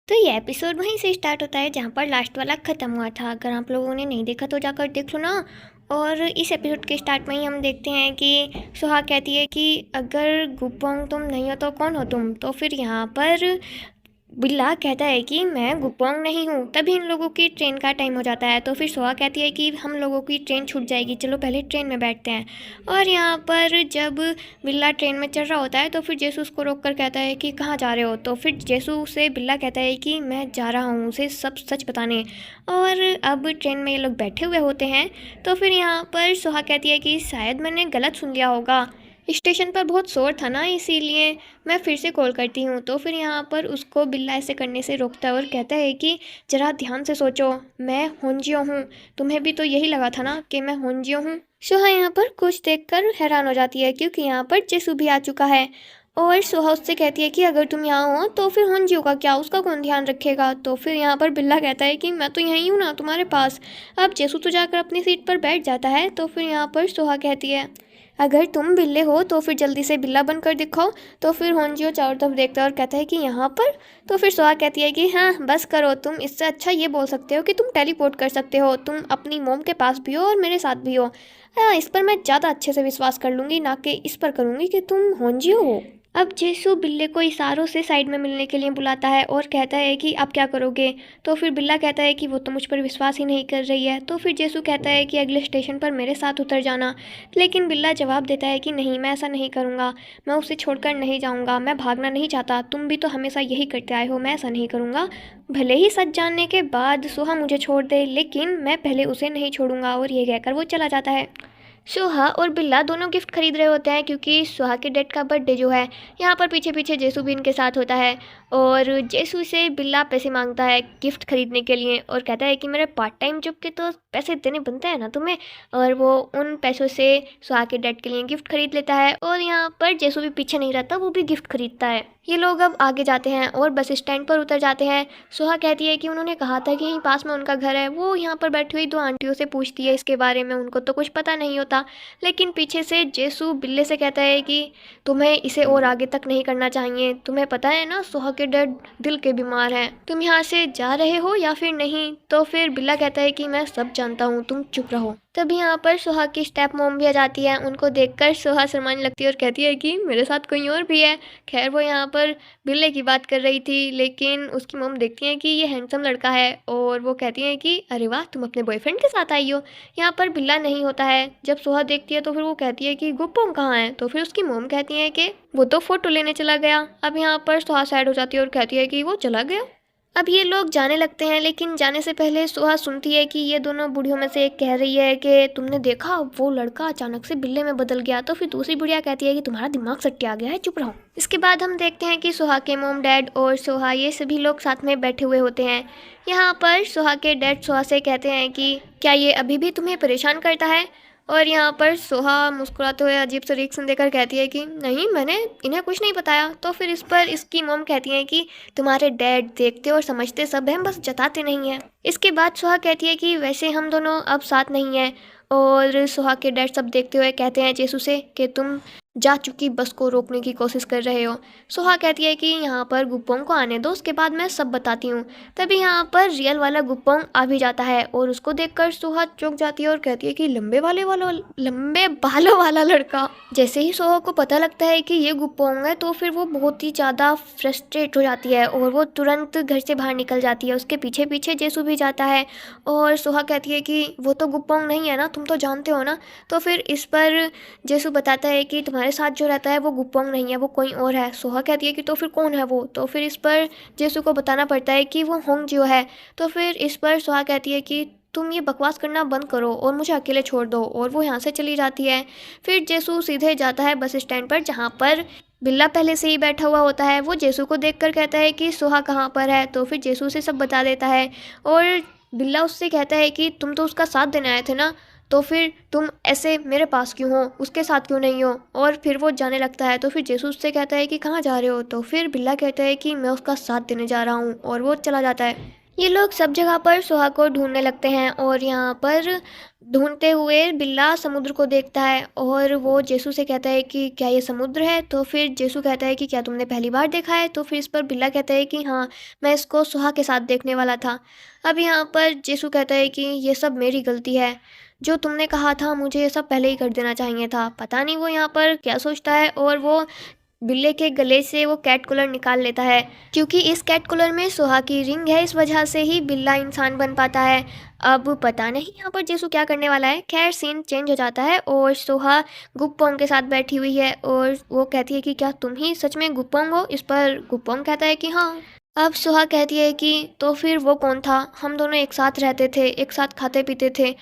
तो ये एपिसोड वहीं से स्टार्ट होता है जहाँ पर लास्ट वाला ख़त्म हुआ था। अगर आप लोगों ने नहीं देखा तो जाकर देख लो ना। और इस एपिसोड के स्टार्ट में ही हम देखते हैं कि सुहा कहती है कि अगर गुपोंग तुम नहीं हो तो कौन हो तुम। तो फिर यहाँ पर बिल्ला कहता है कि मैं गुपोंग नहीं हूँ। तभी इन लोगों की ट्रेन का टाइम हो जाता है। तो फिर सुहा कहती है कि हम लोगों की ट्रेन छूट जाएगी, चलो पहले ट्रेन में बैठते हैं। और यहाँ पर जब बिल्ला ट्रेन में चढ़ रहा होता है तो फिर जेसू उसको रोक कर कहता है कि कहाँ जा रहे हो। तो फिर जेसू से बिल्ला कहता है कि मैं जा रहा हूँ उसे सब सच बताने। और अब ट्रेन में ये लोग बैठे हुए होते हैं। तो फिर यहाँ पर सुहा कहती है कि शायद मैंने गलत सुन लिया होगा, स्टेशन पर बहुत शोर था ना, इसीलिए मैं फिर से कॉल करती हूँ। तो फिर यहाँ पर उसको बिल्ला ऐसे करने से रोकता है और कहता है कि ज़रा ध्यान से सोचो, मैं होंजियो हूँ। तुम्हें भी तो यही लगा था ना कि मैं होंजियो हूँ। सुहा यहाँ पर कुछ देखकर हैरान हो जाती है क्योंकि यहाँ पर जेसू भी आ चुका है। और सुहा उससे कहती है कि अगर तुम यहाँ हो तो फिर होंजियो का क्या, उसका कौन ध्यान रखेगा। तो फिर यहाँ पर बिल्ला कहता है कि मैं तो यहीं हूँ ना तुम्हारे पास। अब जेसू तो जाकर अपनी सीट पर बैठ जाता है। तो फिर यहाँ पर सुहा कहती है अगर तुम बिल्ले हो तो फिर जल्दी से बिल्ला बनकर दिखाओ। तो फिर होंजियो चारों तरफ देखता है और कहता है कि यहाँ पर। तो फिर सुहा कहती है कि हाँ बस करो, तुम इससे अच्छा ये बोल सकते हो कि तुम टेलीपोर्ट कर सकते हो, तुम अपनी मोम के पास भी हो और मेरे साथ भी हो। हाँ, इस पर मैं ज़्यादा अच्छे से विश्वास कर लूँगी, ना कि इस पर करूँगी कि तुम होंजियो हो। अब जेसू बिल्ले को इशारों से साइड में मिलने के लिए बुलाता है और कहता है कि आप क्या करोगे। तो फिर बिल्ला कहता है कि वो तो मुझ पर विश्वास ही नहीं कर रही है। तो फिर जेसू कहता है कि अगले स्टेशन पर मेरे साथ उतर जाना। लेकिन बिल्ला जवाब देता है कि नहीं, मैं ऐसा नहीं करूँगा, मैं उसे छोड़कर नहीं जाऊँगा, मैं भागना नहीं चाहता, तुम भी तो हमेशा यही करते आए हो, मैं ऐसा नहीं करूँगा। भले ही सच जानने के बाद सुहा मुझे छोड़ दे, लेकिन मैं पहले उसे नहीं छोड़ूंगा। और ये कहकर वो चला जाता है। सुहा और बिल्ला दोनों गिफ्ट खरीद रहे होते हैं क्योंकि सुहा के डैड का बर्थडे जो है, यहाँ पर पीछे पीछे जेसू भी इनके साथ होता है। और जेसू से बिल्ला पैसे मांगता है गिफ्ट खरीदने के लिए और कहता है कि मेरे पार्ट टाइम जॉब के तो पैसे देने बनते हैं ना तुम्हें। और वो उन पैसों से सुहा के डैड के लिए गिफ्ट खरीद लेता है। और यहाँ पर जेसू भी पीछे नहीं रहता, वो भी गिफ्ट खरीदता है। ये लोग अब आगे जाते हैं और बस स्टैंड पर उतर जाते हैं। सुहा कहती है कि उन्होंने कहा था कि यहीं पास में उनका घर है। वो यहाँ पर बैठी हुई दो आंटियों से पूछती है इसके बारे में, उनको तो कुछ पता नहीं होता। लेकिन पीछे से जेसू बिल्ले से कहता है कि तुम्हें इसे और आगे तक नहीं करना चाहिए, तुम्हें पता है ना सुहा के डैड दिल के बीमार हैं, तुम यहाँ से जा रहे हो या फिर नहीं। तो फिर बिल्ला कहता है कि मैं सब जानता हूँ, तुम चुप रहो। तभी यहाँ पर सुहा की स्टेप मॉम भी आ जाती है। उनको देखकर सुहा शर्माने लगती है और कहती है कि मेरे साथ कोई और भी है। खैर वो यहाँ पर बिल्ले की बात कर रही थी, लेकिन उसकी मॉम देखती है कि ये हैंडसम लड़का है और वो कहती है कि अरे वाह, तुम अपने बॉयफ्रेंड के साथ आई हो। यहाँ पर बिल्ला नहीं होता है। जब सुहा देखती है तो फिर वो कहती है कि गुप्पोंग कहाँ है। तो फिर उसकी मॉम कहती है कि वो तो फोटो लेने चला गया। अब यहाँ पर सुहा सैड हो जाती है और कहती है कि वो चला गया। अब ये लोग जाने लगते हैं, लेकिन जाने से पहले सुहा सुनती है कि ये दोनों बुढ़ियों में से एक कह रही है कि तुमने देखा वो लड़का अचानक से बिल्ले में बदल गया। तो फिर दूसरी बुढ़िया कहती है कि तुम्हारा दिमाग सट्टे आ गया है, चुप रहो। इसके बाद हम देखते हैं कि सुहा के मोम डैड और सुहा ये सभी लोग साथ में बैठे हुए होते हैं। यहाँ पर सुहा के डैड सुहा से कहते हैं कि क्या ये अभी भी तुम्हें परेशान करता है। और यहाँ पर सुहा मुस्कुराते हुए अजीब सा रिएक्शन देकर कहती है कि नहीं, मैंने इन्हें कुछ नहीं बताया। तो फिर इस पर इसकी मॉम कहती है कि तुम्हारे डैड देखते और समझते सब हैं, बस जताते नहीं हैं। इसके बाद सुहा कहती है कि वैसे हम दोनों अब साथ नहीं हैं। और सुहा के डैड सब देखते हुए कहते हैं जेसू से कि तुम जा चुकी बस को रोकने की कोशिश कर रहे हो। सुहा कहती है कि यहाँ पर गुप्पोंग को आने दो, उसके बाद मैं सब बताती हूँ। तभी यहाँ पर रियल वाला गुप्पोंग आ भी जाता है और उसको देखकर सुहा चौंक जाती है और कहती है कि लंबे बालों वाला लड़का। जैसे ही सुहा को पता लगता है कि ये गुप्पोंग है तो फिर वो बहुत ही ज़्यादा फ्रस्ट्रेट हो जाती है और वो तुरंत घर से बाहर निकल जाती है। उसके पीछे पीछे जेसू भी जाता है और सुहा कहती है कि वो तो गुप्पोंग नहीं है ना, तुम तो जानते हो ना। तो फिर इस पर जेसू बताता है कि तुम्हारे साथ जो रहता है वो गुप्पोंग नहीं है, वो कोई और है। सुहा कहती है कि तो फिर कौन है वो। तो फिर इस पर जेसू को बताना पड़ता है कि वो होंजियो है। तो फिर इस पर सुहा कहती है कि तुम ये बकवास करना बंद करो और मुझे अकेले छोड़ दो। और वो यहाँ से चली जाती है। फिर जेसू सीधे जाता है बस स्टैंड पर, जहाँ पर बिल्ला पहले से ही बैठा हुआ होता है। वो जेसू को देखकर कहता है कि सुहा कहाँ पर है। तो फिर जेसू से सब बता देता है और बिल्ला उससे कहता है कि तुम तो उसका साथ देने आए थे ना, तो फिर तुम ऐसे मेरे पास क्यों हो, उसके साथ क्यों नहीं हो। और फिर वो जाने लगता है। तो फिर जेसू उससे कहता है कि कहाँ जा रहे हो। तो फिर बिल्ला कहता है कि मैं उसका साथ देने जा रहा हूँ और वो चला जाता है। ये लोग सब जगह पर सुहा को ढूंढने लगते हैं और यहाँ पर ढूंढते हुए बिल्ला समुद्र को देखता है और वो जेसू से कहता है कि क्या ये समुद्र है। तो फिर जेसू कहता है कि क्या तुमने पहली बार देखा है। तो फिर इस पर बिल्ला कहता है कि हाँ, मैं इसको सुहा के साथ देखने वाला था। अब यहाँ पर जेसू कहता है कि ये सब मेरी गलती है, जो तुमने कहा था मुझे ये सब पहले ही कर देना चाहिए था। पता नहीं वो यहाँ पर क्या सोचता है और वो बिल्ले के गले से वो कैट कूलर निकाल लेता है, क्योंकि इस कैट कूलर में सुहा की रिंग है। इस वजह से ही बिल्ला इंसान बन पाता है। अब पता नहीं यहाँ पर जेसू क्या करने वाला है। खैर सीन चेंज हो जाता है और सुहा गुप्पोंग के साथ बैठी हुई है और वो कहती है कि क्या तुम ही सच में गुप्पोंग हो। इस पर गुप्पोंग कहता है कि हाँ। अब सुहा कहती है कि तो फिर वो कौन था, हम दोनों एक साथ रहते थे, एक साथ खाते पीते थे।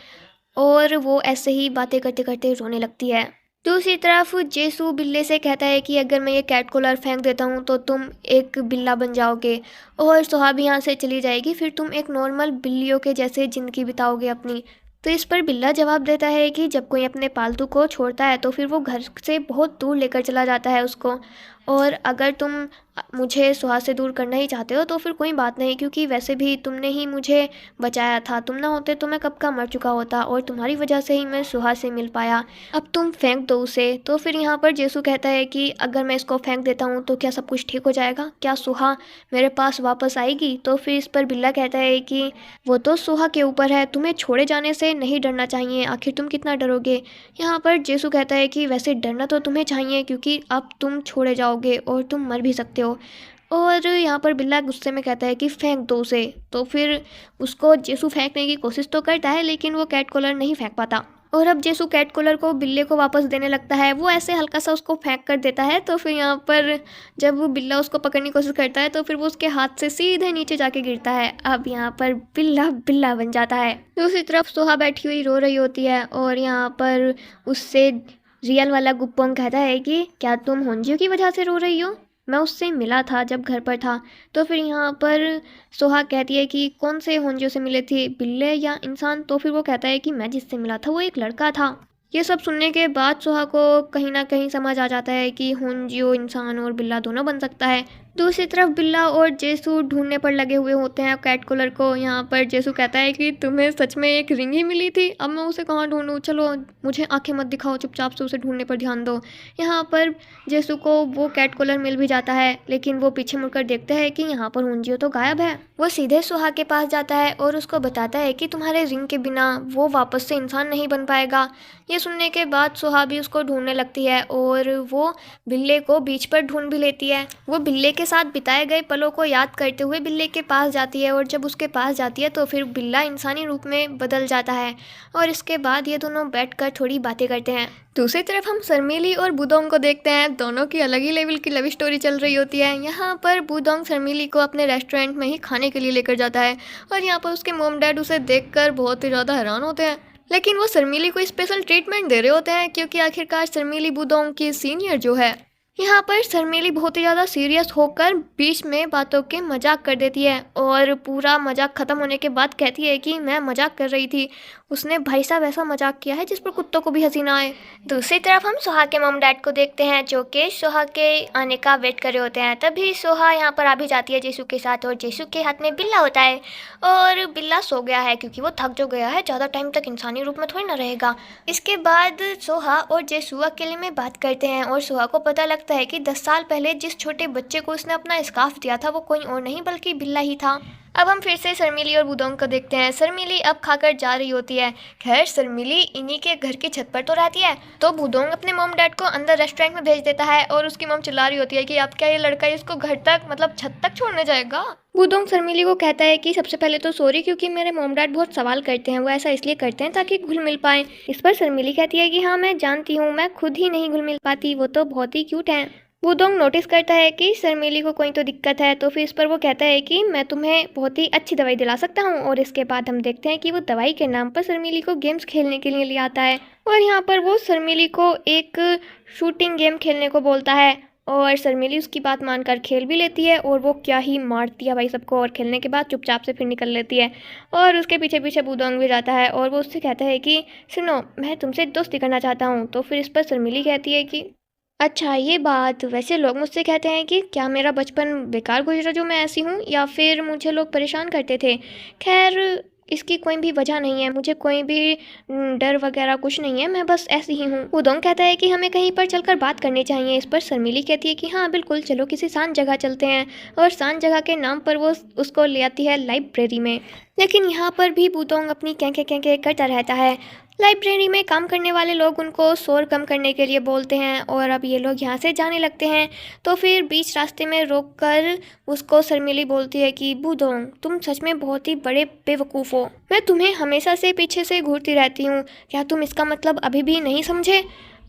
और वो ऐसे ही बातें करते करते रोने लगती है। दूसरी तरफ जेसू बिल्ले से कहता है कि अगर मैं ये कैट कूलर फेंक देता हूँ तो तुम एक बिल्ला बन जाओगे और सुहा भी यहाँ से चली जाएगी, फिर तुम एक नॉर्मल बिल्लियों के जैसे ज़िंदगी बिताओगे अपनी। तो इस पर बिल्ला जवाब देता है कि जब कोई अपने पालतू को छोड़ता है तो फिर वो घर से बहुत दूर लेकर चला जाता है उसको। और अगर तुम मुझे सुहा से दूर करना ही चाहते हो तो फिर कोई बात नहीं, क्योंकि वैसे भी तुमने ही मुझे बचाया था। तुम ना होते तो मैं कब का मर चुका होता और तुम्हारी वजह से ही मैं सुहा से मिल पाया। अब तुम फेंक दो उसे। तो फिर यहाँ पर जेसू कहता है कि अगर मैं इसको फेंक देता हूँ तो क्या सब कुछ ठीक हो जाएगा, क्या सुहा मेरे पास वापस आएगी। तो फिर इस पर बिल्ला कहता है कि वो तो सुहा के ऊपर है, तुम्हें छोड़े जाने से नहीं डरना चाहिए, आखिर तुम कितना डरोगे। यहाँ पर जेसू कहता है कि वैसे डरना तो तुम्हें चाहिए, क्योंकि अब तुम छोड़े जाओगे और तुम मर भी सकते हो। और यहाँ पर बिल्ला गुस्से में कहता है कि फेंक दो उसे। तो फिर उसको जेसू फेंकने की कोशिश तो करता है लेकिन वो कैट कॉलर नहीं फेंक पाता। और अब जेसू कैट कॉलर को बिल्ले को वापस देने लगता है, वो ऐसे हल्का सा उसको फेंक कर देता है। तो फिर यहाँ पर जब वो बिल्ला उसको पकड़ने की कोशिश करता है तो फिर वो उसके हाथ से सीधे नीचे जाके गिरता है। अब यहाँ पर बिल्ला बिल्ला बन जाता है। दूसरी तरफ सुहा बैठी हुई रो रही होती है और यहाँ पर उससे रियल वाला गुप्पोंग कहता है कि क्या तुम होंजियो की वजह से रो रही हो, मैं उससे मिला था जब घर पर था। तो फिर यहाँ पर सुहा कहती है कि कौन से होंजियो से मिले थे, बिल्ले या इंसान। तो फिर वो कहता है कि मैं जिससे मिला था वो एक लड़का था। ये सब सुनने के बाद सुहा को कहीं ना कहीं समझ आ जाता है कि होंजियो इंसान और बिल्ला दोनों बन सकता है। दूसरी तरफ बिल्ला और जेसू ढूंढने पर लगे हुए होते हैं कैट कूलर को। यहाँ पर जेसू कहता है कि तुम्हें सच में एक रिंग ही मिली थी, अब मैं उसे कहाँ ढूंढूं, चलो मुझे आंखें मत दिखाओ, चुपचाप से उसे ढूंढने पर ध्यान दो। यहाँ पर जेसू को वो कैट कूलर मिल भी जाता है लेकिन वो पीछे मुड़कर देखता है कि यहाँ पर होंजियो तो गायब है। वो सीधे सुहा के पास जाता है और उसको बताता है कि तुम्हारे रिंग के बिना वो वापस से इंसान नहीं बन पाएगा। ये सुनने के बाद सुहा भी उसको ढूंढने लगती है और वो बिल्ले को बीच पर ढूंढ भी लेती है। वो बिल्ले के साथ बिताए गए पलों को याद करते हुए बिल्ले के पास जाती है और जब उसके पास जाती है तो फिर बिल्ला इंसानी रूप में बदल जाता है और इसके बाद ये दोनों बैठकर थोड़ी बातें करते हैं। दूसरी तरफ हम सरमिली और बुदोंग को देखते हैं। दोनों की अलग ही लेवल की लव स्टोरी चल रही होती है। यहाँ पर बुदोंग सरमिली को अपने रेस्टोरेंट में ही खाने के लिए लेकर जाता है और यहाँ पर उसके मॉम डैड उसे देखकर बहुत ही ज़्यादा हैरान होते हैं, लेकिन वो शर्मिली को स्पेशल ट्रीटमेंट दे रहे होते हैं क्योंकि आखिरकार शर्मिली बुदोंग की सीनियर जो है। यहाँ पर शर्मिली बहुत ही ज़्यादा सीरियस होकर बीच में बातों के मजाक कर देती है और पूरा मजाक ख़त्म होने के बाद कहती है कि मैं मजाक कर रही थी, उसने भाई साहब ऐसा मजाक किया है जिस पर कुत्तों को भी हंसी ना आए। दूसरी तरफ हम सुहा के मॉम डैड को देखते हैं जो कि सुहा के आने का वेट कर रहे होते हैं। तभी सुहा यहाँ पर आ भी जाती है जेसू के साथ और जेसू के हाथ में बिल्ला होता है और बिल्ला सो गया है क्योंकि वो थक जो गया है, ज़्यादा टाइम तक इंसानी रूप में थोड़ी ना रहेगा। इसके बाद सुहा और जेसू अकेले में बात करते हैं और सुहा को पता लगता है कि 10 साल पहले जिस छोटे बच्चे को उसने अपना स्कार्फ दिया था वो कोई और नहीं बल्कि बिल्ला ही था। अब हम फिर से शर्मिली और बुदोंग को देखते हैं। शर्मिली अब खाकर जा रही होती है। खैर शर्मिली इन्हीं के घर की छत पर तो रहती है, तो बुदोंग अपने मॉम डैड को अंदर रेस्टोरेंट में भेज देता है और उसकी मॉम चिल्ला रही होती है कि अब क्या ये लड़का इसको घर तक मतलब छत तक छोड़ने जाएगा। बुदोंग शर्मिली को कहता है कि सबसे पहले तो सॉरी, क्योंकि मेरे मॉम डैड बहुत सवाल करते हैं, वो ऐसा इसलिए करते हैं ताकि घुल मिल पाए। इस पर शर्मिली कहती है कि हाँ मैं जानती हूँ, मैं खुद ही नहीं घुल मिल पाती, वो तो बहुत ही क्यूट है। बुदोंग नोटिस करता है कि शर्मिली को कोई तो दिक्कत है, तो फिर इस पर वो कहता है कि मैं तुम्हें बहुत ही अच्छी दवाई दिला सकता हूँ। और इसके बाद हम देखते हैं कि वो दवाई के नाम पर शर्मिली को गेम्स खेलने के लिए ले आता है और यहाँ पर वो शर्मिली को एक शूटिंग गेम खेलने को बोलता है और शर्मिली उसकी बात मानकर खेल भी लेती है और वो क्या ही मारती है भाई सबको, और खेलने के बाद चुपचाप से फिर निकल लेती है। और उसके पीछे पीछे बुदोंग भी जाता है और वो उससे कहता है कि सुनो मैं तुमसे दोस्ती करना चाहता हूँ। तो फिर इस पर शर्मिली कहती है कि अच्छा ये बात, वैसे लोग मुझसे कहते हैं कि क्या मेरा बचपन बेकार गुजरा जो मैं ऐसी हूँ, या फिर मुझे लोग परेशान करते थे। खैर, इसकी कोई भी वजह नहीं है, मुझे कोई भी डर वगैरह कुछ नहीं है, मैं बस ऐसी ही हूँ। उदोंग कहता है कि हमें कहीं पर चलकर बात करनी चाहिए। इस पर शर्मिली कहती है कि हाँ बिल्कुल, चलो किसी शांत जगह चलते हैं। और शांत जगह के नाम पर वो उसको ले आती है लाइब्रेरी में। लेकिन यहाँ पर भी बुदोंग अपनी कैंके कैंके करता रहता है। लाइब्रेरी में काम करने वाले लोग उनको शोर कम करने के लिए बोलते हैं, और अब ये लोग यहाँ से जाने लगते हैं। तो फिर बीच रास्ते में रोककर उसको शर्मिली बोलती है कि बुदोंग, तुम सच में बहुत ही बड़े बेवकूफ़ हो। मैं तुम्हें हमेशा से पीछे से घूरती रहती हूँ, क्या तुम इसका मतलब अभी भी नहीं समझे?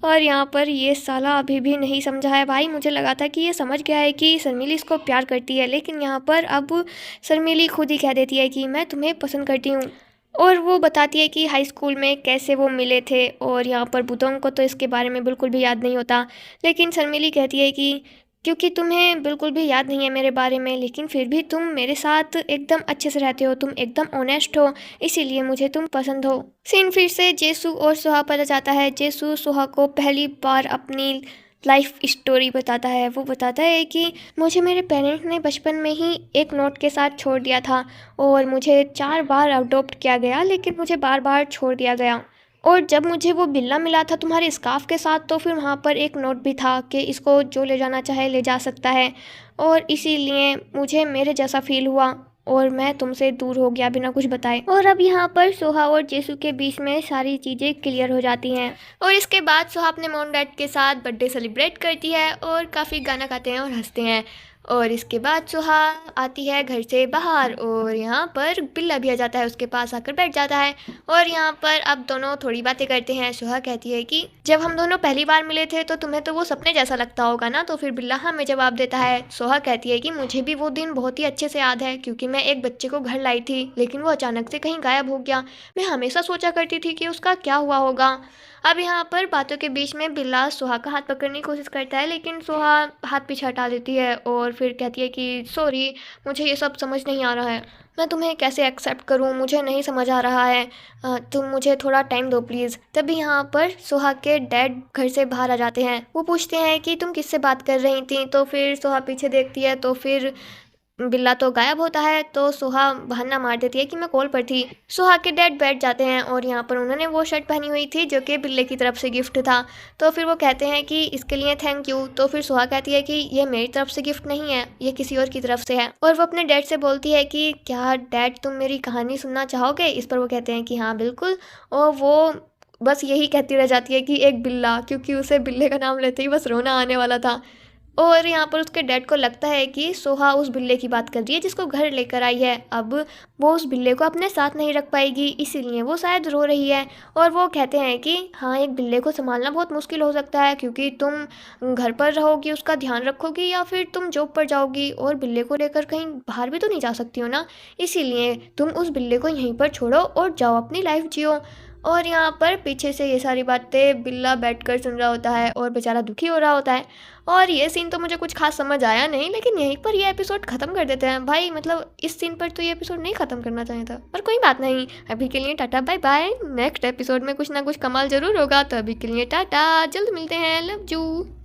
और यहाँ पर ये साला अभी भी नहीं समझा है। भाई मुझे लगा था कि ये समझ गया है कि शर्मिली इसको प्यार करती है, लेकिन यहाँ पर अब शर्मिली खुद ही कह देती है कि मैं तुम्हें पसंद करती हूँ। और वो बताती है कि हाई स्कूल में कैसे वो मिले थे। और यहाँ पर बुतोंग को तो इसके बारे में बिल्कुल भी याद नहीं होता, लेकिन शर्मिली कहती है कि क्योंकि तुम्हें बिल्कुल भी याद नहीं है मेरे बारे में, लेकिन फिर भी तुम मेरे साथ एकदम अच्छे से रहते हो, तुम एकदम ऑनेस्ट हो, इसीलिए मुझे तुम पसंद हो। सीन फिर से जेसू और सुहा पर जाता है। जेसू सुहा को पहली बार अपनी लाइफ स्टोरी बताता है। वो बताता है कि मुझे मेरे पेरेंट्स ने बचपन में ही एक नोट के साथ छोड़ दिया था, और मुझे 4 बार अडॉप्ट किया गया, लेकिन मुझे बार बार छोड़ दिया गया। और जब मुझे वो बिल्ला मिला था तुम्हारे स्कार्फ के साथ, तो फिर वहाँ पर एक नोट भी था कि इसको जो ले जाना चाहे ले जा सकता है, और इसीलिए मुझे मेरे जैसा फील हुआ और मैं तुमसे दूर हो गया बिना कुछ बताए। और अब यहाँ पर सोहा और जेसू के बीच में सारी चीज़ें क्लियर हो जाती हैं। और इसके बाद सोहा अपने मॉम डैड के साथ बर्थडे सेलिब्रेट करती है और काफ़ी गाना गाते हैं और हंसते हैं। और इसके बाद सोहा आती है घर से बाहर, और यहाँ पर बिल्ला भी आ जाता है, उसके पास आकर बैठ जाता है। और यहाँ पर अब दोनों थोड़ी बातें करते हैं। सोहा कहती है कि जब हम दोनों पहली बार मिले थे तो तुम्हें तो वो सपने जैसा लगता होगा ना। तो फिर बिल्ला हमें जवाब देता है। सोहा कहती है कि मुझे भी वो दिन बहुत ही अच्छे से याद है, क्योंकि मैं एक बच्चे को घर लाई थी, लेकिन वो अचानक से कहीं गायब हो गया। मैं हमेशा सोचा करती थी कि उसका क्या हुआ होगा। अब यहाँ पर बातों के बीच में बिल्ला सोहा का हाथ पकड़ने की कोशिश करता है, लेकिन सोहा हाथ पीछे हटा देती है और फिर कहती है कि सॉरी, मुझे ये सब समझ नहीं आ रहा है, मैं तुम्हें कैसे एक्सेप्ट करूं, मुझे नहीं समझ आ रहा है, तुम मुझे थोड़ा टाइम दो प्लीज़। तभी यहाँ पर सोहा के डैड घर से बाहर आ जाते हैं। वो पूछते हैं कि तुम किससे बात कर रही थी। तो फिर सोहा पीछे देखती है तो फिर बिल्ला तो गायब होता है। तो सोहा बहाना मार देती है कि मैं कॉल पर थी। सोहा के डैड बैठ जाते हैं और यहाँ पर उन्होंने वो शर्ट पहनी हुई थी जो कि बिल्ले की तरफ से गिफ्ट था। तो फिर वो कहते हैं कि इसके लिए थैंक यू। तो फिर सोहा कहती है कि ये मेरी तरफ से गिफ्ट नहीं है, ये किसी और की तरफ से है। और वो अपने डैड से बोलती है कि क्या डैड तुम मेरी कहानी सुनना चाहोगे। इस पर वो कहते हैं कि हाँ बिल्कुल। और वो बस यही कहती रह जाती है कि एक बिल्ला, क्योंकि उसे बिल्ले का नाम लेते ही बस रोना आने वाला था। और यहाँ पर उसके डैड को लगता है कि सोहा उस बिल्ले की बात कर रही है जिसको घर लेकर आई है। अब वो उस बिल्ले को अपने साथ नहीं रख पाएगी, इसीलिए वो शायद रो रही है। और वो कहते हैं कि हाँ, एक बिल्ले को संभालना बहुत मुश्किल हो सकता है, क्योंकि तुम घर पर रहोगी, उसका ध्यान रखोगी, या फिर तुम जॉब पर जाओगी, और बिल्ले को लेकर कहीं बाहर भी तो नहीं जा सकती हो ना। इसीलिए तुम उस बिल्ले को यहीं पर छोड़ो और जाओ अपनी लाइफ जियो। और यहाँ पर पीछे से ये सारी बातें बिल्ला बैठकर सुन रहा होता है और बेचारा दुखी हो रहा होता है। और ये सीन तो मुझे कुछ खास समझ आया नहीं, लेकिन यहीं पर ये एपिसोड ख़त्म कर देते हैं भाई। मतलब इस सीन पर तो ये एपिसोड नहीं ख़त्म करना चाहिए था, पर कोई बात नहीं। अभी के लिए टाटा बाय बाय। नेक्स्ट एपिसोड में कुछ ना कुछ कमाल ज़रूर होगा, तो अभी के लिए टाटा, जल्द मिलते हैं, लव यू।